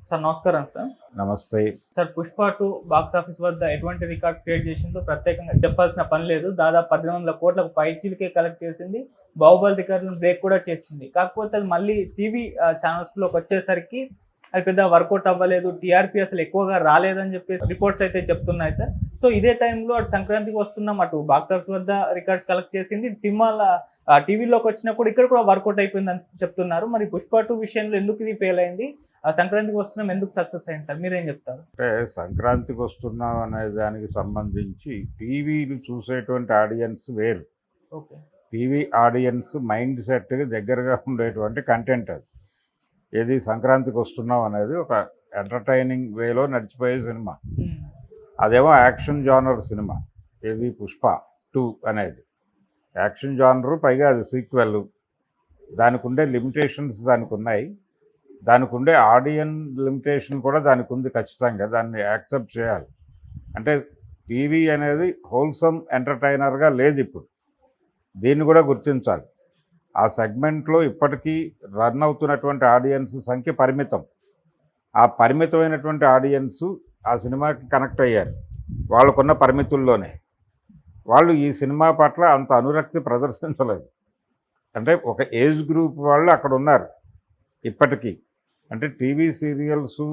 Sir నమస్కారం sir. నమస్తే. Sir 'Pushpa 2' box office వద్ద ఎటువంటి రికార్డ్స్ క్రియేట్ చేసిందో ప్రత్యేకంగా చెప్పాల్సిన పని లేదు. దాదాపు 1800 కోట్లకు పైచిలుకే కలెక్ట్ చేసింది. 'బాహుబలి' రికార్డులను బ్రేక్ కూడా చేసింది. కాకపోతే అది మళ్ళీ టీవీ ఛానల్స్‌లోకి వచ్చేసరికి అది పెద్ద వర్కౌట్ అవ్వలేదు. టీఆర్పీ అసలు ఎక్కువగా రాలేదని చెప్పేసి రిపోర్ట్స్ అయితే చెప్తున్నాయి సార్. సో ఇదే టైంలో అటు సంక్రాంతికి వస్తున్నాం, అటు బాక్స్ ఆఫీస్ వద్ద రికార్డ్స్ కలెక్ట్ చేసింది. సినిమాల టీవీలోకి వచ్చినప్పుడు ఇక్కడ కూడా వర్కౌట్ అయిపోయిందని చెప్తున్నారు. మరి 'పుష్ప 2' విషయంలో ఎందుకు ఇది ఫెయిల్ అయింది? సంక్రాంతికి వస్తున్నాం ఎందుకు సక్సెస్ అయింది సార్? మీరేం చెప్తారు? అంటే సంక్రాంతికి వస్తున్నాం అనే దానికి సంబంధించి టీవీలు చూసేటువంటి ఆడియన్స్ వేరు. ఓకే. టీవీ ఆడియన్స్ మైండ్ సెట్‌కి దగ్గరగా ఉండేటువంటి కంటెంట్ అది. ఏది సంక్రాంతికి వస్తున్నాం అనేది ఒక ఎంటర్‌టైనింగ్ వేలో నడిచిపోయే సినిమా. హ్మ్. అదేమో యాక్షన్ జానర్ సినిమా. ఏది 'పుష్ప 2' అనేది. యాక్షన్ జానరు, పైగా అది సీక్వెల్. దానికుండే లిమిటేషన్స్ దానికున్నాయి. దానికుండే ఆడియన్ లిమిటేషన్ కూడా దానికి ఉంది ఖచ్చితంగా. దాన్ని యాక్సెప్ట్ చేయాలి. అంటే టీవీ అనేది హోల్సమ్ ఎంటర్‌టైనర్‌గా లేదిప్పుడు. దీన్ని కూడా గుర్తించాలి. ఆ సెగ్మెంట్లో ఇప్పటికీ రన్ అవుతున్నటువంటి ఆడియన్స్ సంఖ్య పరిమితం. ఆ పరిమితమైనటువంటి ఆడియన్సు ఆ సినిమాకి కనెక్ట్ అయ్యారు. వాళ్ళకున్న పరిమితుల్లోనే. వాళ్ళు ఈ సినిమా పట్ల అంత అనురక్తి ప్రదర్శించలేదు. అంటే ఒక ఏజ్ గ్రూప్ వాళ్ళు అక్కడున్నారు ఇప్పటికీ. అంటే టీవీ సీరియల్సు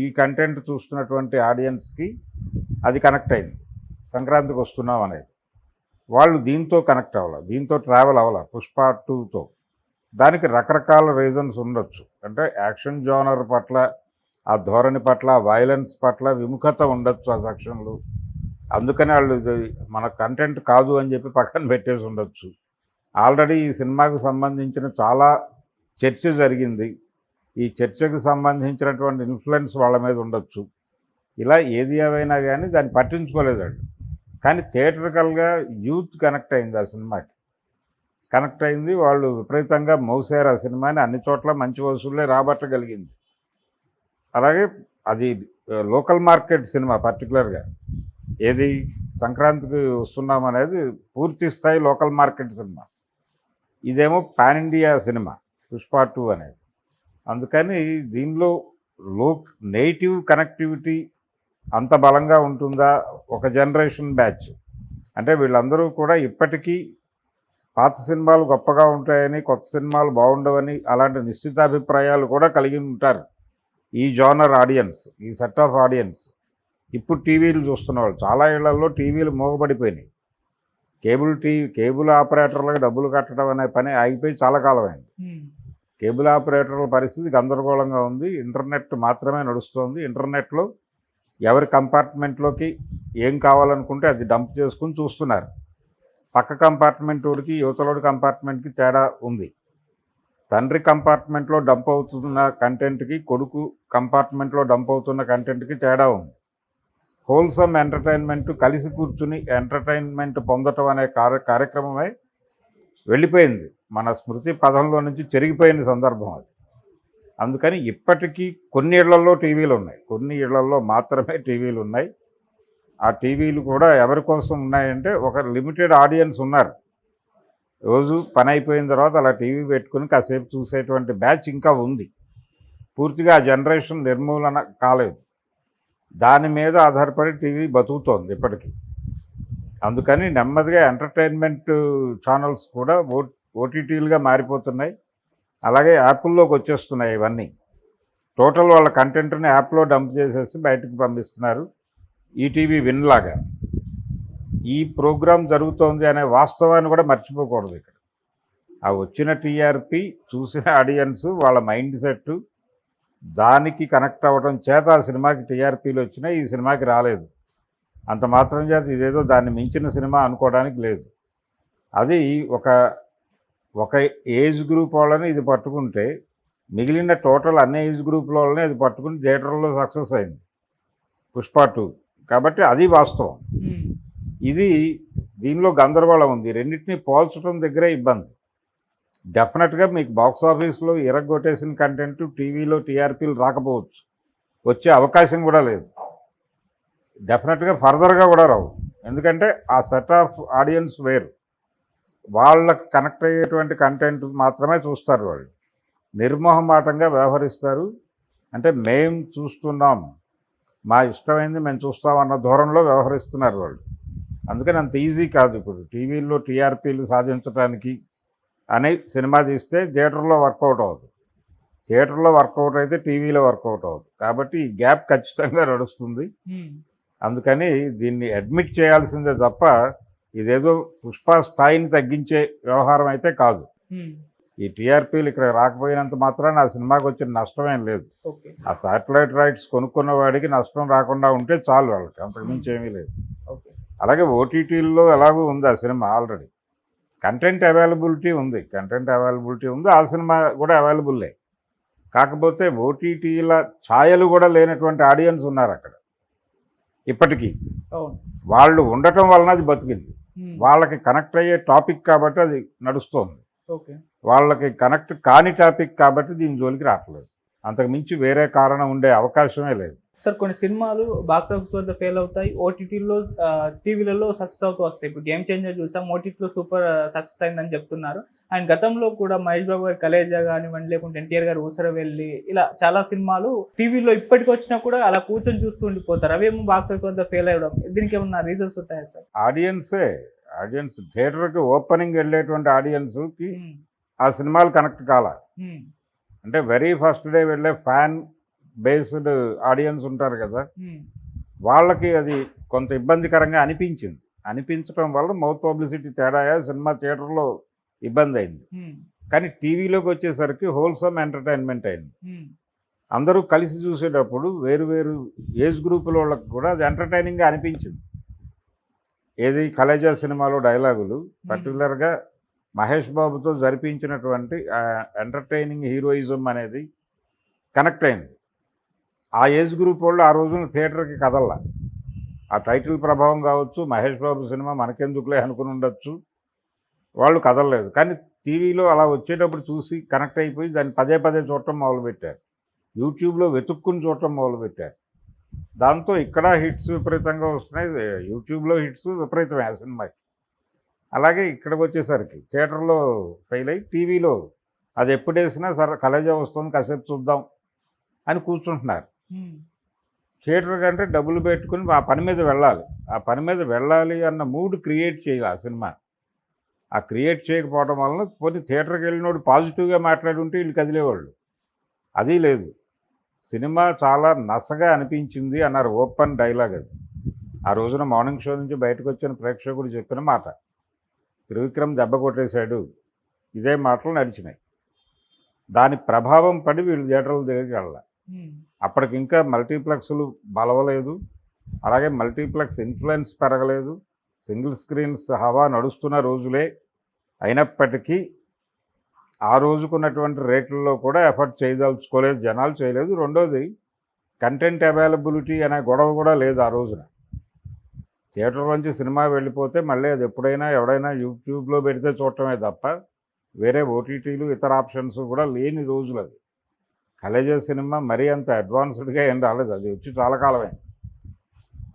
ఈ కంటెంట్ చూస్తున్నటువంటి ఆడియన్స్కి అది కనెక్ట్ అయింది. సంక్రాంతికి వస్తున్నాం అనేది. వాళ్ళు దీంతో కనెక్ట్ అవ్వాల, దీంతో ట్రావెల్ అవ్వాల 'పుష్ప 2'తో. దానికి రకరకాల రీజన్స్ ఉండొచ్చు. అంటే యాక్షన్ జోనర్ పట్ల, ఆ ధోరణి పట్ల, వైలెన్స్ పట్ల విముఖత ఉండొచ్చు ఆ సెక్షన్లు. అందుకని వాళ్ళు ఇది మన కంటెంట్ కాదు అని చెప్పి పక్కన పెట్టేసి ఉండొచ్చు. ఆల్రెడీ ఈ సినిమాకు సంబంధించిన చాలా చర్చ జరిగింది. ఈ చర్చకు సంబంధించినటువంటి ఇన్ఫ్లుయెన్స్ వాళ్ళ మీద ఉండొచ్చు. ఇలా ఏది ఏవైనా కానీ దాన్ని పట్టించుకోలేదండి. కానీ థియేటర్కల్గా యూత్ కనెక్ట్ అయింది ఆ సినిమాకి. కనెక్ట్ అయింది. వాళ్ళు విపరీతంగా మోసారు ఆ సినిమాని. అన్ని చోట్ల మంచి వసూళ్ళే రాబట్టగలిగింది. అలాగే అది లోకల్ మార్కెట్ సినిమా పర్టికులర్గా. ఏది సంక్రాంతికి వస్తున్నాం అనేది పూర్తి స్థాయి లోకల్ మార్కెట్ సినిమా. ఇదేమో పాన్ ఇండియా సినిమా 'పుష్ప 2' అనేది. అందుకని దీనిలో నేటివ్ కనెక్టివిటీ అంత బలంగా ఉంటుందా? ఒక జనరేషన్ బ్యాచ్. అంటే వీళ్ళందరూ కూడా ఇప్పటికీ పాత సినిమాలు గొప్పగా ఉంటాయని, కొత్త సినిమాలు బాగుండవని అలాంటి నిశ్చితాభిప్రాయాలు కూడా కలిగి ఉంటారు ఈ జోనర్ ఆడియన్స్, ఈ సెట్ ఆఫ్ ఆడియన్స్. ఇప్పుడు టీవీలు చూస్తున్నవాళ్ళు చాలా ఇళ్లలో టీవీలు మోగబడిపోయినాయి. కేబుల్ ఆపరేటర్లకు డబ్బులు కట్టడం అనే పని ఆగిపోయి చాలా కాలమైంది. కేబుల్ ఆపరేటర్ల పరిస్థితి గందరగోళంగా ఉంది. ఇంటర్నెట్ మాత్రమే నడుస్తోంది. ఇంటర్నెట్లో ఎవరి కంపార్ట్మెంట్లోకి ఏం కావాలనుకుంటే అది డంప్ చేసుకుని చూస్తున్నారు. పక్క కంపార్ట్మెంట్ వాడికి, యువతలోడి కంపార్ట్మెంట్కి తేడా ఉంది. తండ్రి కంపార్ట్మెంట్లో డంప్ అవుతున్న కంటెంట్కి, కొడుకు కంపార్ట్మెంట్లో డంప్ అవుతున్న కంటెంట్కి తేడా ఉంది. హోల్సమ్ ఎంటర్టైన్మెంట్, కలిసి కూర్చుని ఎంటర్టైన్మెంట్ పొందటం అనే కార్యక్రమమే వెళ్ళిపోయింది. మన స్మృతి పదంలో నుంచి చెరిగిపోయిన సందర్భం అది. అందుకని ఇప్పటికీ కొన్ని ఇళ్లలో టీవీలు ఉన్నాయి. కొన్ని ఇళ్లలో మాత్రమే టీవీలు ఉన్నాయి. ఆ టీవీలు కూడా ఎవరి కోసం ఉన్నాయంటే ఒక లిమిటెడ్ ఆడియన్స్ ఉన్నారు. రోజు పని అయిపోయిన తర్వాత అలా టీవీ పెట్టుకుని కాసేపు చూసేటువంటి బ్యాచ్ ఇంకా ఉంది. పూర్తిగా ఆ జనరేషన్ నిర్మూలన కాలేదు. దాని మీద ఆధారపడి టీవీ బతుకుతోంది ఇప్పటికీ. అందుకని నెమ్మదిగా ఎంటర్టైన్మెంట్ ఛానల్స్ కూడా ఓటీటీలుగా మారిపోతున్నాయి. అలాగే యాప్ల్లోకి వచ్చేస్తున్నాయి ఇవన్నీ. టోటల్ వాళ్ళ కంటెంట్ని యాప్లో డంప్ చేసేసి బయటకు పంపిస్తున్నారు. ఈటీవీ విన్ లాగా. ఈ ప్రోగ్రాం జరుగుతోంది అనే వాస్తవాన్ని కూడా మర్చిపోకూడదు ఇక్కడ. ఆ వచ్చిన టీఆర్పీ చూసిన ఆడియన్స్ వాళ్ళ మైండ్ సెట్ దానికి కనెక్ట్ అవ్వడం చేత ఆ సినిమాకి టీఆర్పీలు వచ్చినాయి, ఈ సినిమాకి రాలేదు. అంత మాత్రం చేత ఇదేదో దాన్ని మించిన సినిమా అనుకోవడానికి లేదు. అది ఒక ఏజ్ గ్రూప్ వాళ్ళని ఇది పట్టుకుంటే మిగిలిన టోటల్ అన్ని ఏజ్ గ్రూప్ల వాళ్ళని ఇది పట్టుకుని థియేటర్లో సక్సెస్ అయింది 'పుష్ప 2'. కాబట్టి అది వాస్తవం. ఇది దీనిలో గందరగోళం ఉంది. రెండింటినీ పోల్చడం దగ్గరే ఇబ్బంది. డెఫినెట్గా మీకు బాక్స్ ఆఫీస్లో ఇరగొట్టేసిన కంటెంట్ టీవీలో టీఆర్పీలు రాకపోవచ్చు, వచ్చే అవకాశం కూడా లేదు. డెఫినెట్గా ఫర్దర్గా కూడా రావు. ఎందుకంటే ఆ సెట్ ఆఫ్ ఆడియన్స్ వేరు. వాళ్ళకి కనెక్ట్ అయ్యేటువంటి కంటెంట్ మాత్రమే చూస్తారు. వాళ్ళు నిర్మోహమాటంగా వ్యవహరిస్తారు. అంటే మేం చూస్తున్నాం, మా ఇష్టమైంది మేము చూస్తాం అన్న ధోరణిలో వ్యవహరిస్తున్నారు వాళ్ళు. అందుకని అంత ఈజీ కాదు. ఇప్పుడు టీవీల్లో టీఆర్పీలు సాధించడానికి అని సినిమా తీస్తే థియేటర్లో వర్కౌట్ అవ్వదు, థియేటర్లో వర్కౌట్ అయితే టీవీలో వర్కౌట్ అవ్వదు. కాబట్టి ఈ గ్యాప్ ఖచ్చితంగా నడుస్తుంది. అందుకని దీన్ని అడ్మిట్ చేయాల్సిందే తప్ప ఇదేదో పుష్ప స్థాయిని తగ్గించే వ్యవహారం అయితే కాదు. ఈ టీఆర్పీలు ఇక్కడ రాకపోయినంత మాత్రాన ఆ సినిమాకి వచ్చిన నష్టమేం లేదు. ఓకే. ఆ శాటిలైట్ రైట్స్ కొనుక్కున్న వాడికి నష్టం రాకుండా ఉంటే చాలు, వాళ్ళకి అంతకుమించి ఏమీ లేదు. ఓకే. అలాగే ఓటీటీల్లో ఎలాగో ఉంది ఆ సినిమా, ఆల్రెడీ కంటెంట్ అవైలబిలిటీ ఉంది, ఆ సినిమా కూడా అవైలబుల్లే. కాకపోతే ఓటీటీల ఛాయలు కూడా లేనటువంటి ఆడియన్స్ ఉన్నారు అక్కడ ఇప్పటికీ. అవును. వాళ్ళు ఉండటం వలన అది బతికింది. వాళ్ళకి కనెక్ట్ అయ్యే టాపిక్ కాబట్టి అది నడుస్తోంది. ఓకే. వాళ్ళకి కనెక్ట్ కాని టాపిక్ కాబట్టి దీని జోలికి రావట్లేదు. అంతకు మించి వేరే కారణం ఉండే అవకాశమే లేదు. సార్, కొన్ని సినిమాలు బాక్స్ ఆఫీస్ వద్ద ఫెయిల్ అవుతాయి, ఓటీటీలో టీవీలలో సక్సెస్ అవుతూ వస్తాయి. ఇప్పుడు గేమ్ చేంజర్ చూసాం, ఓటీటీలో సూపర్ సక్సెస్ అయిందని చెప్తున్నారు. అండ్ గతంలో కూడా మహేష్ బాబు గారి కలేజా కానివ్వండి, లేకుంటే ఎన్టీఆర్ గారు ఊసరవెల్లి, ఇలా చాలా సినిమాలు టీవీలో ఇప్పటికి వచ్చినా కూడా అలా కూర్చొని చూస్తూ ఉండిపోతారు. అవేమో బాక్స్ ఆఫీస్ వద్ద ఫెయిల్ అవ్వడం, దీనికి ఏమన్నా రీజన్స్ ఉంటాయా సార్? ఆడియన్స్ థియేటర్కి ఓపెనింగ్ వెళ్ళేటువంటి ఆడియన్స్కి ఆ సినిమాలు కనెక్ట్ కాల. అంటే వెరీ ఫస్ట్ డే వెళ్ళే ఫ్యాన్ బేస్డ్ ఆడియన్స్ ఉంటారు కదా, వాళ్ళకి అది కొంత ఇబ్బందికరంగా అనిపించడం వల్ల మౌత్ పబ్లిసిటీ తేడా సినిమా థియేటర్లో ఇబ్బంది అయింది. కానీ టీవీలోకి వచ్చేసరికి హోల్సమ్ ఎంటర్టైన్మెంట్ అయింది. అందరూ కలిసి చూసేటప్పుడు వేరు వేరు ఏజ్ గ్రూపుల వాళ్ళకి కూడా అది ఎంటర్టైనింగ్గా అనిపించింది. ఏది కలేజా సినిమాలో డైలాగులు పర్టికులర్గా మహేష్ బాబుతో జరిపించినటువంటి ఎంటర్టైనింగ్ హీరోయిజం అనేది కనెక్ట్ అయింది. ఆ ఏజ్ గ్రూప్ వాళ్ళు ఆ రోజున థియేటర్కి కదల్లా. ఆ టైటిల్ ప్రభావం కావచ్చు, మహేష్ బాబు సినిమా మనకెందుకులే అనుకుని ఉండొచ్చు, వాళ్ళు కదలలేదు. కానీ టీవీలో అలా వచ్చేటప్పుడు చూసి కనెక్ట్ అయిపోయి దాన్ని పదే పదే చూడటం మొదలుపెట్టారు. యూట్యూబ్లో వెతుక్కుని చూడటం మొదలుపెట్టారు. దాంతో ఇక్కడ హిట్స్ విపరీతంగా వస్తున్నాయి. యూట్యూబ్లో హిట్స్ విపరీతమే ఆ సినిమాకి. అలాగే ఇక్కడికి వచ్చేసరికి థియేటర్లో ఫెయిల్ అయ్యి టీవీలో అది ఎప్పుడు వేసినా సరే కలేజా వస్తుంది కాసేపు చూద్దాం అని కూర్చుంటున్నారు. థియేటర్ కంటే డబ్బులు పెట్టుకుని ఆ పని మీద వెళ్ళాలి అన్న మూడ్ క్రియేట్ చేయాలి ఆ సినిమా. ఆ క్రియేట్ చేయకపోవడం వలన పోనీ థియేటర్కి వెళ్ళినోడు పాజిటివ్గా మాట్లాడి ఉంటే వీళ్ళు కదిలేవాళ్ళు. అది లేదు. సినిమా చాలా నసగా అనిపించింది అన్నారు, ఓపెన్ డైలాగ్ అది. ఆ రోజున మార్నింగ్ షో నుంచి బయటకు వచ్చిన ప్రేక్షకుడు చెప్పిన మాట. త్రివిక్రమ్ దెబ్బ కొట్టేశాడు, ఇదే మాటలు నడిచినాయి. దాని ప్రభావం పడి వీళ్ళు థియేటర్ల దగ్గరికి వెళ్ళాలి. అప్పటికి ఇంకా మల్టీప్లెక్స్లు బలవలేదు, అలాగే మల్టీప్లెక్స్ ఇన్ఫ్లుయెన్స్ పెరగలేదు, సింగిల్ స్క్రీన్స్ హవా నడుస్తున్న రోజులే. అయినప్పటికీ ఆ రోజుకున్నటువంటి రేట్లలో కూడా ఎఫర్ట్ చేయదలుచుకోలేదు, జనాలు చేయలేదు. రెండోది కంటెంట్ అవైలబిలిటీ అనే గొడవ కూడా లేదు ఆ రోజున. థియేటర్ నుంచి సినిమా వెళ్ళిపోతే మళ్ళీ అది ఎప్పుడైనా ఎవడైనా యూట్యూబ్లో పెడితే చూడటమే తప్ప వేరే ఓటీటీలు ఇతర ఆప్షన్స్ కూడా లేని రోజులు అది. కలేజా సినిమా మరీ అంత అడ్వాన్స్డ్గా ఏం రాలేదు, అది వచ్చి చాలా కాలమే.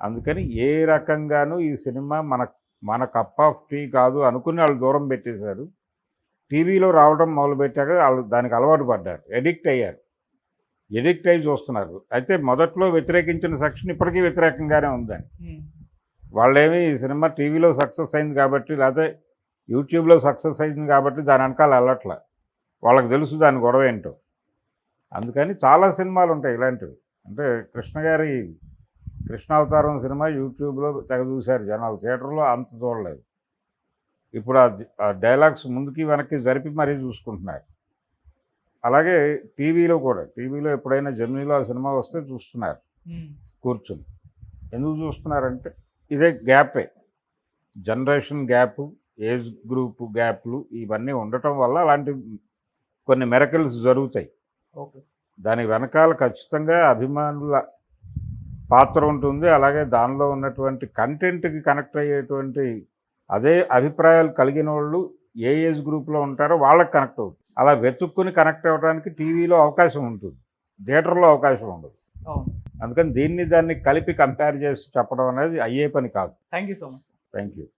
అందుకని ఏ రకంగానూ ఈ సినిమా మన కప్ ఆఫ్ టీ కాదు అనుకుని వాళ్ళు దూరం పెట్టేశారు. టీవీలో రావడం మొదలుపెట్టాక వాళ్ళు దానికి అలవాటు పడ్డారు, ఎడిక్ట్ అయ్యి చూస్తున్నారు. అయితే మొదట్లో వ్యతిరేకించిన సెక్షన్ ఇప్పటికీ వ్యతిరేకంగానే ఉందని. వాళ్ళేమి ఈ సినిమా టీవీలో సక్సెస్ అయింది కాబట్టి, లేకపోతే యూట్యూబ్లో సక్సెస్ అయింది కాబట్టి దాని వెనకాల వెళ్ళట్లా. వాళ్ళకి తెలుసు దాని గొడవ ఏంటో. అందుకని చాలా సినిమాలు ఉంటాయి ఇలాంటివి. అంటే కృష్ణావతారం సినిమా యూట్యూబ్లో తెగ చూశారు జనాలు, థియేటర్లో అంత చూడలేదు. ఇప్పుడు ఆ డైలాగ్స్ ముందుకి వెనక్కి జరిపి మరీ చూసుకుంటున్నారు. అలాగే టీవీలో ఎప్పుడైనా జర్నీలో ఆ సినిమా వస్తే చూస్తున్నారు కూర్చుని. ఎందుకు చూస్తున్నారంటే ఇదే గ్యాపే, జనరేషన్ గ్యాపు, ఏజ్ గ్రూప్ గ్యాప్లు ఇవన్నీ ఉండటం వల్ల అలాంటి కొన్ని మిరకల్స్ జరుగుతాయి. దాని వెనకాల ఖచ్చితంగా అభిమానుల పాత్ర ఉంటుంది. అలాగే దానిలో ఉన్నటువంటి కంటెంట్కి కనెక్ట్ అయ్యేటువంటి అదే అభిప్రాయాలు కలిగిన వాళ్ళు ఏ ఏజ్ గ్రూప్లో ఉంటారో వాళ్ళకి కనెక్ట్ అవుతుంది. అలా వెతుక్కుని కనెక్ట్ అవ్వడానికి టీవీలో అవకాశం ఉంటుంది, థియేటర్లో అవకాశం ఉండదు. అందుకని దాన్ని కలిపి కంపేర్ చేసి చెప్పడం అనేది అయ్యే పని కాదు. Thank you so much. Thank you.